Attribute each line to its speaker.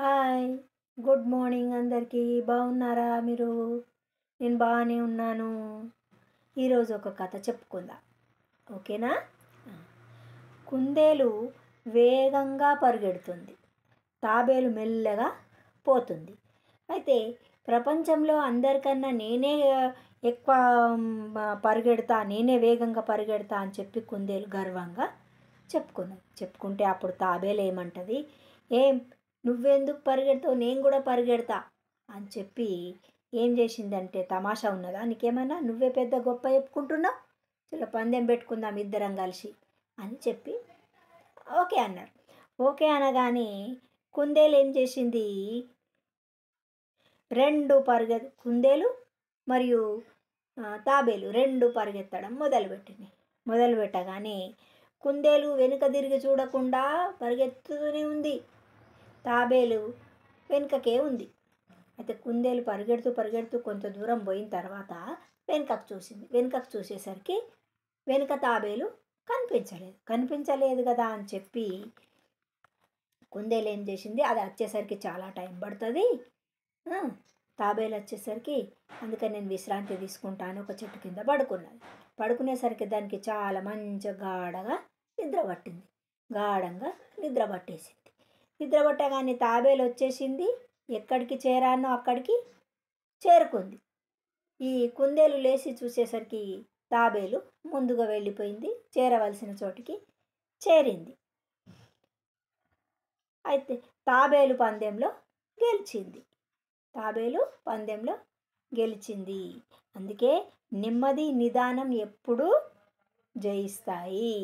Speaker 1: Hi. Good morning అందరికీ. బాగున్నారా మీరు? నేను బాగానే ఉన్నాను. ఈరోజు ఒక కథ చెప్పుకుందాం. ఓకేనా? ఆ. కుందేలు వేగంగా పరిగెడుతుంది. తాబేలు మెల్లగా పోతుంది. అయితే ప్రపంచంలో అందరికన్నా నేనే ఎక్కువ పరిగెడతా, నేనే వేగంగా పరిగెడతా అని చెప్పి కుందేలు గర్వంగా చెప్పుకుంటే అప్పుడు తాబేలు ఏమంటది, ఏం నువ్వెందుకు పరిగెడతావు, నేను కూడా పరిగెడతా అని చెప్పి ఏం చేసిందంటే, తమాషా ఉన్నదా నీకేమన్నా, నువ్వే పెద్ద గొప్ప చెప్పుకుంటున్నావు, ఇలా పందెం పెట్టుకుందాం ఇద్దరం కలిసి అని చెప్పి ఓకే అన్నారు. ఓకే అనగానే కుందేలు ఏం చేసింది, కుందేలు మరియు తాబేలు రెండు పరిగెత్తడం మొదలుపెట్టగానే కుందేలు వెనుక తిరిగి చూడకుండా పరిగెత్తుతూనే ఉంది. తాబేలు వెనుకకే ఉంది. అయితే కుందేలు పరిగెడుతూ కొంత దూరం పోయిన తర్వాత వెనుకకు చూసేసరికి వెనుక తాబేలు కనిపించలేదు కదా అని చెప్పి కుందేలు ఏం చేసింది, అది వచ్చేసరికి చాలా టైం పడుతుంది, తాబేలు వచ్చేసరికి అందుకని నేను విశ్రాంతి తీసుకుంటాను ఒక చెట్టు కింద పడుకునేసరికి దానికి చాలా మంచిగా గాఢంగా నిద్ర పట్టేసింది. నిద్ర పట్టగానే తాబేలు వచ్చేసింది, ఎక్కడికి చేరానో అక్కడికి చేరుకుంది. ఈ కుందేలు లేచి చూసేసరికి తాబేలు ముందుగా వెళ్ళిపోయింది, చేరవలసిన చోటికి చేరింది. అయితే తాబేలు పందెంలో గెలిచింది. అందుకే నెమ్మది నిదానం ఎప్పుడూ జయిస్తాయి.